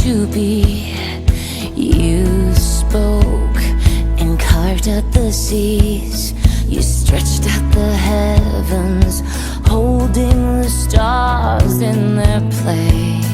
to be. You spoke and carved out the seas. You stretched out the heavens, holding the stars in their place.